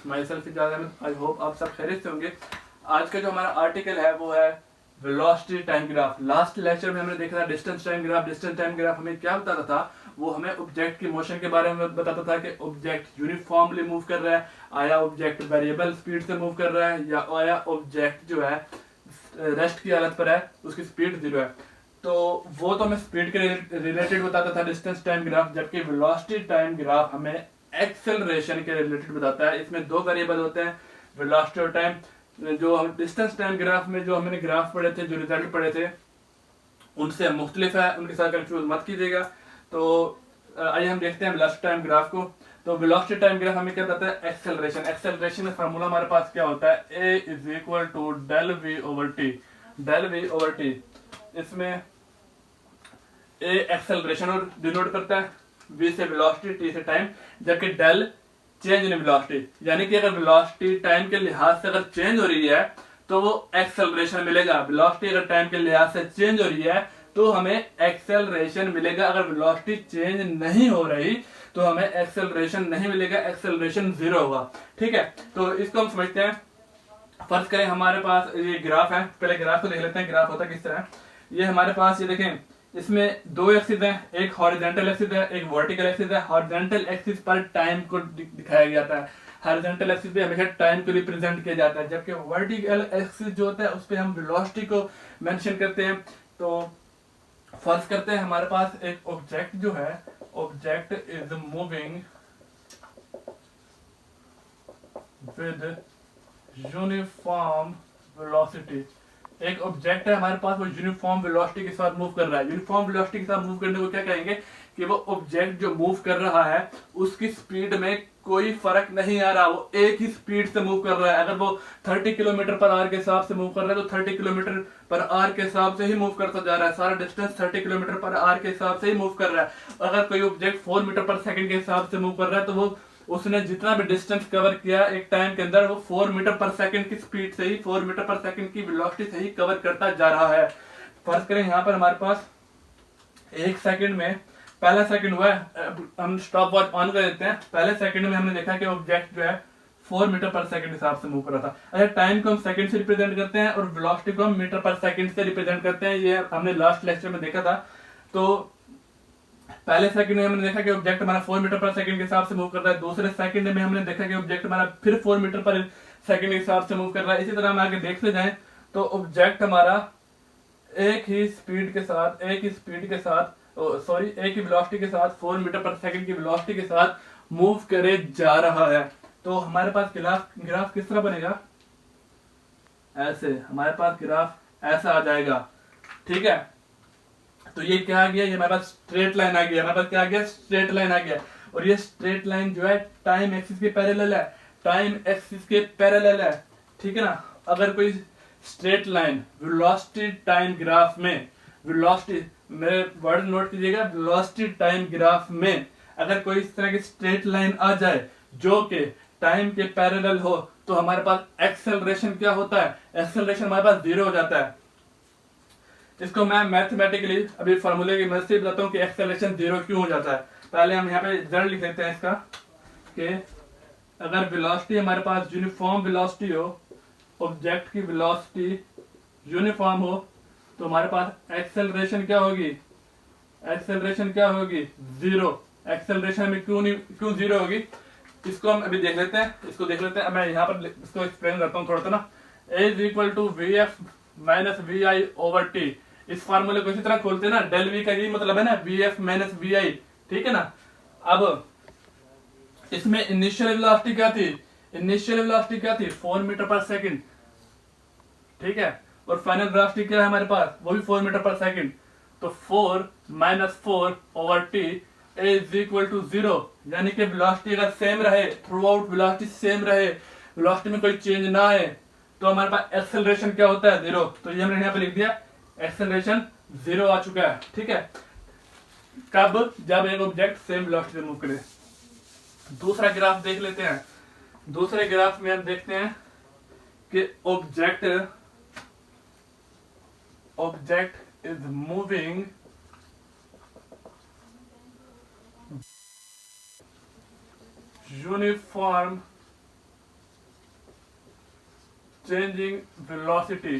My self Ijaz Ahmed. I hope आप सब खैरियत से होंगे। आज का जो हमारा आर्टिकल है वो है velocity time graph. Last lecture में हमने देखा था distance time graph. Distance time graph हमें क्या बताता था? वो हमें ऑब्जेक्ट की मोशन के बारे में बताता था कि ऑब्जेक्ट यूनिफॉर्मली मूव कर रहा है, आया ऑब्जेक्ट वेरिएबल स्पीड से मूव कर रहा है, या आया ऑब्जेक्ट जो है रेस्ट की हालत पर है, उसकी स्पीड 0 है। तो वो तो हमें स्पीड के रिलेटेड बताता था डिस्टेंस टाइम ग्राफ, जबकि वेलोसिटी टाइम ग्राफ हमें एक्सेलरेशन के रिलेटेड बताता है। इसमें दो वेरिएबल होते हैं, वेलोसिटी और टाइम। जो हम डिस्टेंस टाइम ग्राफ में जो हमने ग्राफ पढ़े थे, जो रिजल्ट पढ़े थे, उनसे मुख्तलिफ है, उनके साथ कंफ्यूज मत कीजिएगा। तो आइए हम देखते हैं वेलोसिटी टाइम ग्राफ को। तो वेलोसिटी टाइम ग्राफ हमें क्या बताता है? एक्सेलरेशन। एक्सेलरेशन का फार्मूला हमारे पास क्या होता है? A is equal to del V over T. Del V over T, इसमें ए एक्सेलरेशन और डिनोट करता है, वी से वेलोसिटी, टी से टाइम, जबकि डेल चेंज इन वेलोसिटी। यानी कि अगर वेलोसिटी टाइम के लिहाज से अगर चेंज हो रही है तो वो एक्सेलरेशन मिलेगा। वेलोसिटी अगर टाइम के लिहाज से चेंज हो रही है तो हमें एक्सेलरेशन मिलेगा। अगर वेलोसिटी चेंज नहीं हो रही तो हमें एक्सेलरेशन नहीं मिलेगा, एक्सेलरेशन 0 होगा। ठीक है, तो इसको हम समझते हैं। फर्ज करें हमारे पास ये ग्राफ है, पहले ग्राफ को देख लेते हैं ग्राफ होता किस तरह। ये हमारे पास ये देखें, इसमें दो एक्सिस हैं, एक हॉरिजॉन्टल एक्सिस है, एक वर्टिकल एक्सिस है। हॉरिजॉन्टल एक्सिस पर टाइम को दिखाया जाता है, हॉरिजॉन्टल एक्सिस पे हमेशा टाइम को रिप्रेजेंट किया जाता है, जबकि वर्टिकल एक्सिस जो होता है उस पे हम वेलोसिटी को मेंशन करते हैं। तो फर्ज करते हैं हमारे पास एक ऑब्जेक्ट जो है, object is moving with uniform velocity. एक ऑब्जेक्ट है हमारे पास, वो यूनिफॉर्म वेलोसिटी के साथ मूव कर रहा है। यूनिफॉर्म वेलोसिटी के साथ मूव करने को क्या कहेंगे? कि वो ऑब्जेक्ट जो मूव कर रहा है उसकी स्पीड में कोई फर्क नहीं आ रहा, वो एक ही स्पीड से मूव कर रहा है। अगर वो 30 किलोमीटर पर आवर के हिसाब से मूव कर रहा है तो 30 किलोमीटर पर आवर के हिसाब से ही मूव करता जा रहा है। सारा डिस्टेंस 30 किलोमीटर पर आवर के हिसाब से ही मूव कर रहा है। अगर कोई ऑब्जेक्ट 4 मीटर पर सेकंड के हिसाब से मूव कर रहा है तो वो उसने जितना भी डिस्टेंस कवर किया एक टाइम के अंदर, वो 4 मीटर पर सेकंड की स्पीड से ही, 4 मीटर पर सेकंड की वेलोसिटी से ही कवर करता जा रहा है। फर्ज करें यहाँ पर हमारे पास एक सेकंड में, पहला सेकंड हुआ है, हम स्टॉप वॉच ऑन कर देते हैं। पहले सेकंड में हमने देखा कि ऑब्जेक्ट जो है 4 मीटर पर सेकंड हिसाब से मूव कर रहा था। अगर टाइम को हम सेकंड से रिप्रेजेंट करते हैं और वेलोसिटी को हम मीटर पर सेकंड से रिप्रेजेंट करते हैं, ये हमने लास्ट लेक्चर में देखा था। तो पहले सेकंड में हमने देखा कि ऑब्जेक्ट हमारा 4 मीटर पर सेकंड के हिसाब से मूव कर रहा है। दूसरे सेकंड में हमने देखा कि ऑब्जेक्ट हमारा फिर 4 मीटर पर सेकंड के हिसाब से मूव कर रहा है। इसी तरह हम आगे देखते जाएं तो ऑब्जेक्ट हमारा एक ही स्पीड के साथ, एक ही वेलोसिटी के साथ, 4 मीटर पर सेकंड की वेलोसिटी के साथ मूव करे जा रहा है। तो हमारे पास ग्राफ किस तरह बनेगा? ऐसे हमारे पास ग्राफ ऐसा आ जाएगा। ठीक है, तो ये क्या आ गया? ये हमारे पास स्ट्रेट लाइन आ गया। हमारे पास क्या आ गया? स्ट्रेट लाइन आ गया। और ये स्ट्रेट लाइन जो है टाइम एक्सिस के पैरेलल है, टाइम एक्सिस के पैरेलल है। ठीक है ना? अगर कोई straight line velocity time graph में, वेलोसिटी, मेरे वर्ड नोट कीजिएगा, वेलोसिटी टाइम ग्राफ में अगर कोई इस तरह की स्ट्रेट लाइन आ जाए जो कि टाइम के पैरेलल हो तो हमारे पास एक्सेलरेशन क्या होता है? एक्सेलरेशन हमारे पास 0 हो जाता है। इसको मैं मैथमेटिकली अभी फॉर्मूले की मदद से बताता हूँ कि एक्सेलरेशन 0 क्यों हो जाता है। पहले हम यहाँ पे रिजल्ट लिख लेते हैं इसका, कि अगर वेलोसिटी हमारे पास यूनिफॉर्म वेलोसिटी हो, ऑब्जेक्ट की वेलोसिटी यूनिफॉर्म हो, तो हमारे पास एक्सेलरेशन क्या होगी? एक्सेलरेशन क्या होगी? 0। एक्सेलरेशन में क्यों 0 होगी? इसको हम अभी देख लेते हैं, इसको देख लेते हैं। मैं यहाँ पर इसको एक्सप्लेन करता हूँ थोड़ा सा ना। A is equal to V F minus V I over T. इस फार्मूले को इसी तरह खोलते हैं ना, डेल वी का यही मतलब है ना, वी एफ माइनस वी आई। ठीक है ना? अब इसमें इनिशियल वेलोसिटी क्या थी? इनिशियल वेलोसिटी क्या थी? 4 मीटर पर सेकंड। ठीक है, और फाइनल वेलोसिटी क्या है हमारे पास? वो भी 4 मीटर पर सेकंड। तो 4 minus 4 over t is equal to 0। यानी कि वेलोसिटी अगर सेम रहे, थ्रू आउट वेलोसिटी सेम रहे, वेलोसिटी में कोई चेंज ना आए, तो हमारे पास एक्सेलरेशन क्या होता है? 0। तो ये हमने यहाँ पे लिख दिया, एक्सेलरेशन 0 आ चुका है। ठीक है, कब? जब एक ऑब्जेक्ट सेम वेलोसिटी से मूव करे। दूसरा ग्राफ देख लेते हैं। दूसरे ग्राफ में हम देखते हैं कि object is moving uniform changing velocity.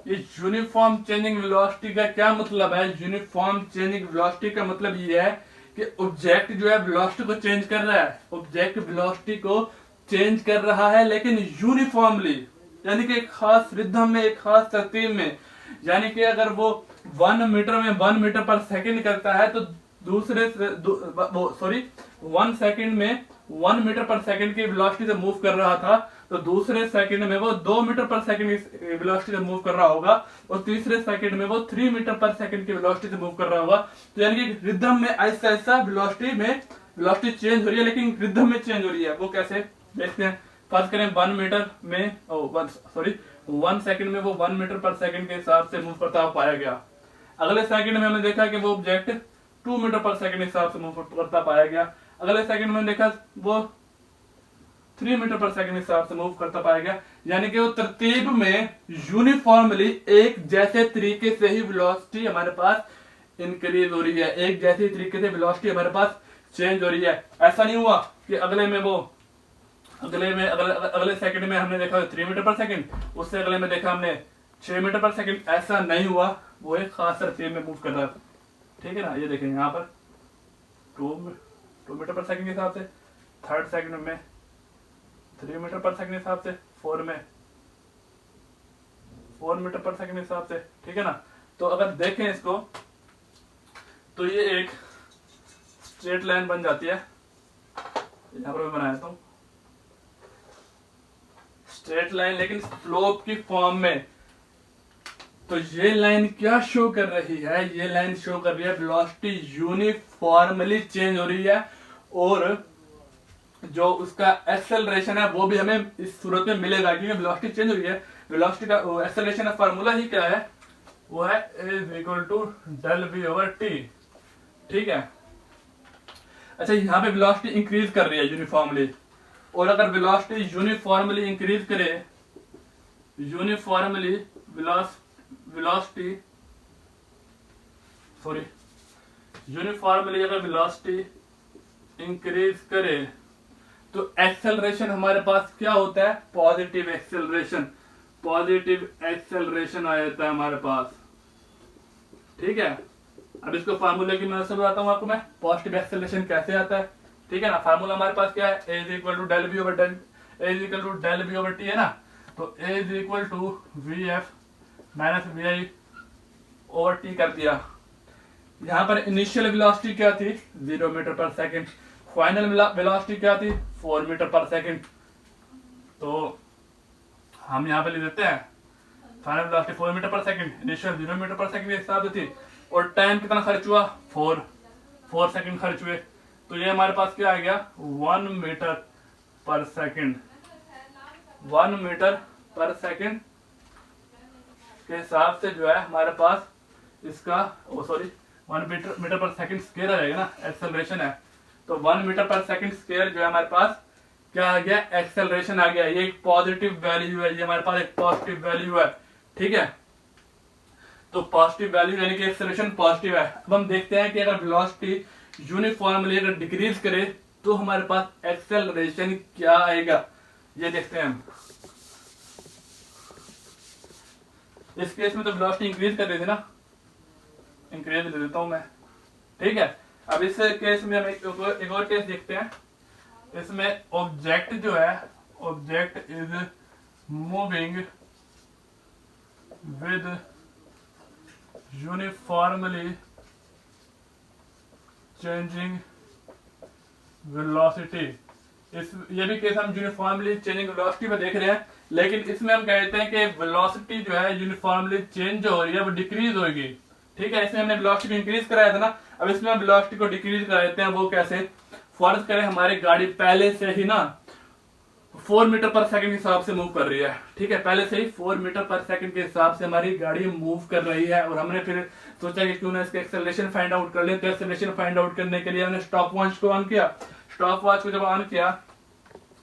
ये यूनिफॉर्म चेंजिंग वेलोसिटी का क्या मतलब है? यूनिफॉर्म चेंजिंग वेलोसिटी का मतलब ये है कि ऑब्जेक्ट जो है वेलोसिटी को चेंज कर रहा है, ऑब्जेक्ट वेलोसिटी को चेंज कर रहा है लेकिन यूनिफॉर्मली, यानी कि एक खास रिदम में, एक खास तरतीब में। यानी कि अगर वो 1 मीटर में 1 मीटर पर सेकंड करता है तो दूसरे 1 सेकंड में 1 मीटर पर सेकंड की वेलोसिटी से मूव कर रहा था, तो दूसरे सेकंड में वो 2 मीटर पर सेकंड की वेलोसिटी से मूव कर रहा होगा, और तीसरे सेकंड में वो 3 मीटर पर सेकंड की वेलोसिटी से मूव कर रहा होगा। तो यानी कि रिदम में ऐसा ऐसा वेलोसिटी चेंज हो रही है, लेकिन रिदम में चेंज हो रही है। वो कैसे देखते हैं। फर्स्ट करें 1 मीटर में 1 सेकंड में वो 1 मीटर पर सेकंड के हिसाब से मूव करता हुआ पाया गया। अगले सेकंड में हमने देखा कि वो ऑब्जेक्ट 2 मीटर पर सेकंड के हिसाब से मूव करता पाया गया। अगले सेकंड में देखा वो 3 मीटर पर सेकंड के हिसाब से मूव करता पाया गया। यानी कि वो तरतीब में यूनिफॉर्मली एक जैसे तरीके से ही वेलोसिटी हमारे पास इंक्रीज हो रही है, एक जैसे तरीके से वेलोसिटी हमारे पास चेंज हो रही है। ऐसा नहीं हुआ कि अगले सेकंड में हमने देखा 3 मीटर पर सेकंड, उससे अगले में देखा हमने 6 मीटर पर सेकंड। ऐसा नहीं हुआ, वो एक खास तरतीब में मूव कर रहा है। ठीक है ना। ये देखें यहाँ पर 2 मीटर पर सेकंड के हिसाब से, थर्ड सेकंड में 3 मीटर पर सेकंड के हिसाब से, 4 मीटर पर सेकंड के हिसाब से। ठीक है ना। तो अगर देखें इसको तो ये एक स्ट्रेट लाइन बन जाती है। यहाँ पर मैं बनाया था स्ट्रेट लाइन, लेकिन स्लोप की फॉर्म में। तो ये लाइन क्या शो कर रही है? ये लाइन शो कर रही है वेलोसिटी यूनिफॉर्मली चेंज हो रही है, और जो उसका एक्सेलरेशन है वो भी हमें इस सूरत में मिलेगा, क्योंकि वेलोसिटी चेंज हो रही है। वेलोसिटी का एक्सेलरेशन का फार्मूला ही क्या है? वो है a=del v/t। ठीक है। अच्छा, यहाँ पे वेलोसिटी इंक्रीज कर रही है यूनिफॉर्मली, और अगर वेलोसिटी यूनिफॉर्मली इंक्रीज करे, यूनिफॉर्मली अगर वेलोसिटी इंक्रीज करे तो एक्सेलरेशन हमारे पास क्या होता है? पॉजिटिव एक्सेलरेशन आ जाता है हमारे पास। ठीक है। अब इसको फार्मूले की मदद से बताता हूं आपको मैं, पॉजिटिव एक्सेलरेशन कैसे आता है। ठीक है ना। फार्मूला हमारे पास क्या है? a=del v/t है ना। तो a=vf vi/t कर दिया। यहां पर इनिशियल वेलोसिटी क्या थी? 0 मीटर पर सेकंड। फाइनल वेलोसिटी क्या थी? 4 मीटर पर सेकंड। तो हम यहाँ पे लिख देते हैं फाइनल वेलोसिटी 4 मीटर पर सेकंड, इनिशियल 0 मीटर पर सेकंड के हिसाब से थी, और टाइम कितना खर्च हुआ? 4 सेकंड खर्च हुए। तो ये हमारे पास क्या आ गया? 1 मीटर पर सेकंड। 1 मीटर पर सेकंड के हिसाब से जो है हमारे पास इसका 1 मीटर पर सेकंड स्क्वायर आ जाएगा ना, एक्सेलरेशन है। तो 1 मीटर पर सेकंड स्क्वायर जो है हमारे पास क्या आ गया? एक्सेलरेशन आ गया। ये एक पॉजिटिव वैल्यू है, ये हमारे पास एक पॉजिटिव वैल्यू है। ठीक है। तो पॉजिटिव वैल्यू यानी कि एक्सेलरेशन पॉजिटिव है। अब हम देखते हैं कि अगर वेलोसिटी यूनिफॉर्मली अगर डिक्रीज करे तो हमारे पास एक्सेलरेशन क्या आएगा, ये देखते हैं हम। इस केस में तो वेलोसिटी इंक्रीज कर रही थी ना, इंक्रीज ले देता हूं मैं। ठीक है। अब इस केस में हम एक और केस देखते हैं। इसमें ऑब्जेक्ट जो है, object is moving with uniformly changing velocity. ये भी केस हम यूनिफॉर्मली चेंजिंग वेलोसिटी पे देख रहे हैं, लेकिन इसमें हम कहते हैं कि वेलोसिटी जो है यूनिफॉर्मली चेंज हो रही है, वो डिक्रीज होगी। ठीक है। इसमें हमने वेलोसिटी को इंक्रीज कराया था ना, अब इसमें हम वेलोसिटी को डिक्रीज करा देते हैं। वो कैसे? फर्ज करें हमारी गाड़ी पहले से ही ना 4 मीटर पर सेकंड के हिसाब से मूव कर रही है। ठीक है। पहले से ही 4 मीटर पर सेकंड के हिसाब से हमारी गाड़ी मूव कर रही है, और हमने फिर सोचा कि क्यों ना इसके एक्सेलरेशन फाइंड आउट कर ले। तो एक्सेलरेशन फाइंड आउट करने के लिए हमने स्टॉप वॉच को ऑन किया। स्टॉप वॉच को जब ऑन किया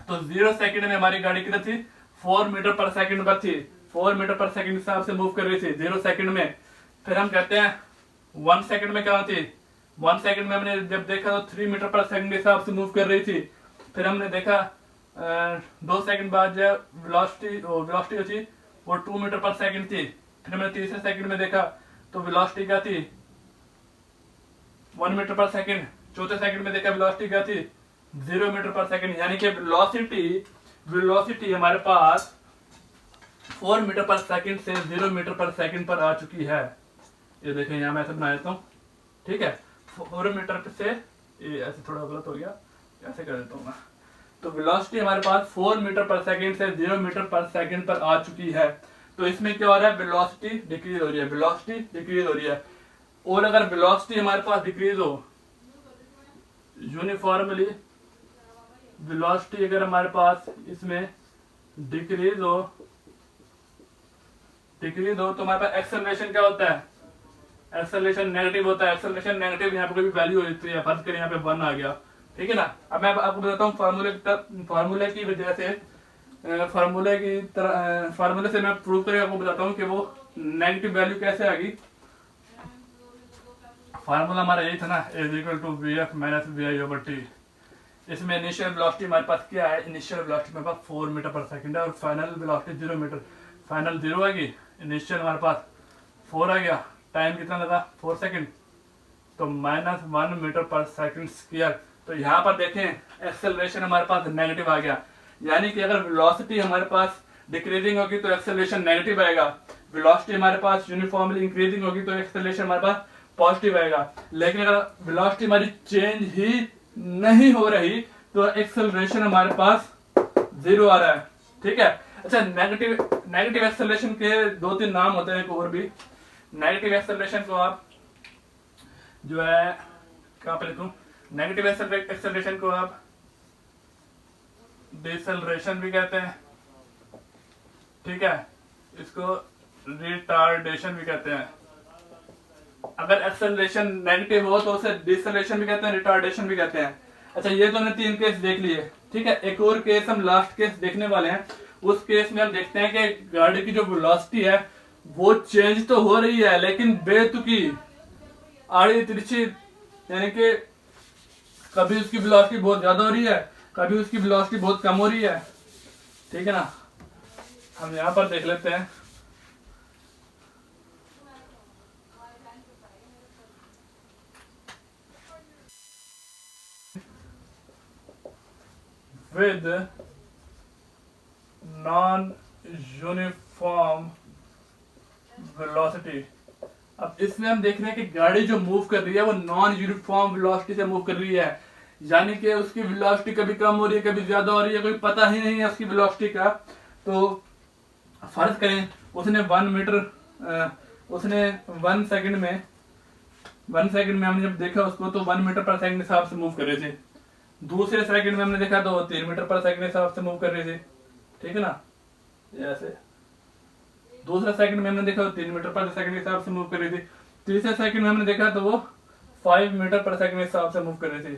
तो 0 सेकंड में हमारी गाड़ी कितनी थी? 4 मीटर पर सेकंड पर थी। 4 मीटर पर सेकंड के हिसाब से मूव कर रही थी 0 सेकंड में। फिर हम कहते हैं 1 सेकंड में क्या थी? 1 सेकंड में हमने जब देखा तो 3 मीटर पर सेकंड के हिसाब से मूव कर रही थी। फिर हमने देखा 2 सेकंड बाद जो वेलोसिटी थी वो 2 मीटर पर सेकंड थी। फिर मैंने तीसरे सेकंड में देखा तो वेलोसिटी क्या थी 1 मीटर पर सेकंड। चौथे सेकंड में देखा वेलोसिटी क्या थी 0 मीटर पर सेकंड। यानी कि वेलोसिटी हमारे पास 4 मीटर पर सेकंड से 0 मीटर पर सेकंड पर आ चुकी है। ये देखें यहाँ मैं ऐसे बना देता हूँ, ठीक है। 4 मीटर से ये ऐसे थोड़ा गलत हो गया, ऐसे कर देता हूँ मैं। तो वेलोसिटी हमारे पास 4 मीटर पर सेकंड से 0 मीटर पर सेकंड पर आ चुकी है। तो इसमें क्या हो रहा है, वेलोसिटी डिक्रीज हो रही है, वेलोसिटी डिक्रीज हो रही है। और अगर वेलोसिटी हमारे पास डिक्रीज हो यूनिफॉर्मली, वेलोसिटी अगर हमारे पास इसमें डिक्रीज हो तो हमारे पास एक्सेलरेशन क्या होता है, एक्सेलरेशन नेगेटिव होता है। एक्सेलरेशन नेगेटिव यहाँ पे कोई भी वैल्यू होती है, फर्ज करें यहाँ पे 1 आ गया, ठीक है ना। अब मैं आपको बताता हूँ फार्मूले की वजह से, फार्मूले से मैं प्रूव करके आपको बताता हूँ कि वो नेगेटिव वैल्यू कैसे आ गई। फार्मूला हमारा यही था ना, A = VF - VI/T। इसमें इनिशियल वेलोसिटी हमारे पास क्या है, इनिशियल वेलोसिटी हमारे पास 4 मीटर पर सेकंड है और फाइनल वेलोसिटी 0 मीटर। फाइनल 0 आ गई, इनिशियल हमारे पास 4 आ गया, टाइम कितना लगा 4 सेकंड, तो -1 मीटर पर सेकंड स्क्वायर। तो यहाँ पर देखें एक्सेलरेशन हमारे पास नेगेटिव आ गया। यानी कि अगर वेलोसिटी हमारे पास डिक्रीजिंग होगी तो एक्सेलरेशन नेगेटिव आएगा, वेलोसिटी हमारे पास यूनिफॉर्मली इंक्रीजिंग होगी तो एक्सेलरेशन हमारे पास पॉजिटिव आएगा। लेकिन अगर वेलोसिटी हमारी चेंज ही नहीं हो रही तो एक्सेलरेशन हमारे पास 0 आ रहा है, ठीक है। अच्छा, नेगेटिव एक्सेलरेशन के 2-3 नाम होते हैं और भी। नेगेटिव एक्सेलरेशन को आप जो है कहां पे लिखूं, नेगेटिव एक्सेलरेशन को आप डिसेलरेशन भी कहते हैं, ठीक है। इसको रिटार्डेशन भी कहते हैं। अगर एक्सेलरेशन नेगेटिव हो तो उसे डिसेलरेशन भी कहते हैं, रिटार्डेशन भी कहते हैं। अच्छा, ये तो हमने 3 केस देख लिए, ठीक है। एक और केस हम लास्ट केस देखने वाले हैं। उस केस में हम देखते हैं कि गाड़ी की जो वेलोसिटी है वो चेंज तो हो रही है लेकिन बेतुकी आड़ी तिरछी, यानी कि कभी उसकी वेलोसिटी बहुत ज्यादा हो रही है, कभी उसकी वेलोसिटी बहुत कम हो रही है, ठीक है ना। हम यहां पर देख लेते हैं। With non uniform velocity. अब इसमें हम देख रहे हैं कि गाड़ी जो मूव कर रही है वो नॉन यूनिफॉर्म वेलोसिटी से मूव कर रही है, यानी कि उसकी वेलोसिटी कभी कम हो रही है, कभी ज्यादा हो रही है, कोई पता ही नहीं है उसकी वेलोसिटी का। तो फर्ज करें उसने 1 सेकंड में हमने जब देखा उसको तो 1 मीटर पर सेकंड हिसाब से मूव कर रहे थे। दूसरे सेकंड में हमने देखा तो 3 मीटर पर सेकंड हिसाब से मूव कर रहे थे, ठीक है ना। ऐसे दूसरे सेकंड में हमने देखा तो 3 मीटर पर सेकंड हिसाब से मूव कर रही थी। तीसरे सेकंड में हमने देखा तो वो 5 मीटर पर सेकंड हिसाब से मूव कर रही थी,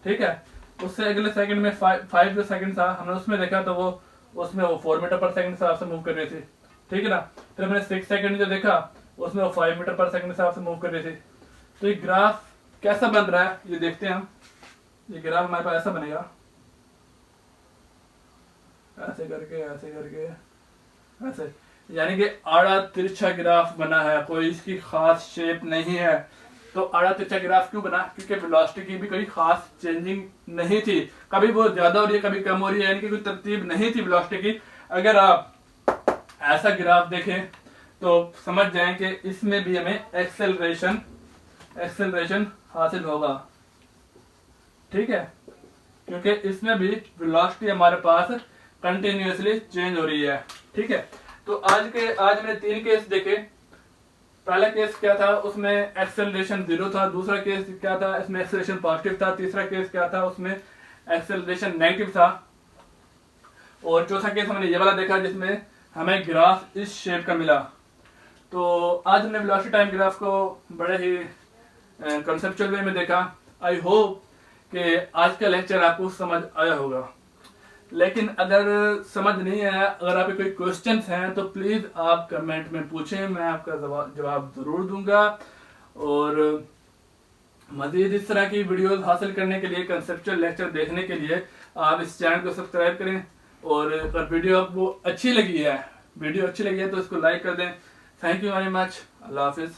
ठीक है। उससे अगले सेकंड में 5 जो सेकंड था हमने उसमें देखा तो वो 4 मीटर पर सेकंड हिसाब से मूव कर रही थी, ठीक है ना। फिर हमने 6 सेकंड जो देखा उसमें वो 5 मीटर पर सेकंड हिसाब से मूव कर रही थी। तो ये ग्राफ कैसा बन रहा है ये देखते हैं हम। ये ग्राफ हमारे पास ऐसा बनेगा, ऐसे करके ऐसे, यानी कि आड़ा तिरछा ग्राफ बना है, कोई इसकी खास शेप नहीं है। तो आड़ा तिरछा ग्राफ क्यों बना, क्योंकि वेलोसिटी की भी कोई खास चेंजिंग नहीं थी, कभी वो ज्यादा हो रही है कभी कम हो रही है, यानी कि कोई तरतीब नहीं थी वेलोसिटी की। अगर आप ऐसा ग्राफ देखें तो समझ जाएं कि इसमें भी हमें एक्सेलरेशन हासिल होगा, ठीक है, क्योंकि इसमें भी वेलोसिटी हमारे पास कंटिन्यूअसली चेंज हो रही है, ठीक है। तो आज मैंने 3 केस देखे। पहला केस क्या था, उसमें एक्सेलरेशन 0 था। दूसरा केस क्या था, इसमें एक्सेलरेशन पॉजिटिव था। तीसरा केस क्या था, उसमें एक्सेलरेशन नेगेटिव था। और चौथा केस हमने ये वाला देखा जिसमें हमें ग्राफ इस शेप का मिला। तो आज हमने वेलोसिटी टाइम ग्राफ को बड़े ही कंसेप्चुअल वे में देखा। आई होप कि आज का लेक्चर आपको समझ आया होगा। लेकिन अगर समझ नहीं आया, अगर आपके कोई क्वेश्चंस हैं तो प्लीज आप कमेंट में पूछें, मैं आपका जवाब जरूर दूंगा। और मजीद इस तरह की वीडियोस हासिल करने के लिए, कंसेप्चुअल लेक्चर देखने के लिए आप इस चैनल को सब्सक्राइब करें, और अगर वीडियो आपको अच्छी लगी है तो इसको लाइक कर दें। Thank you very much. अल्लाह हाफिज़।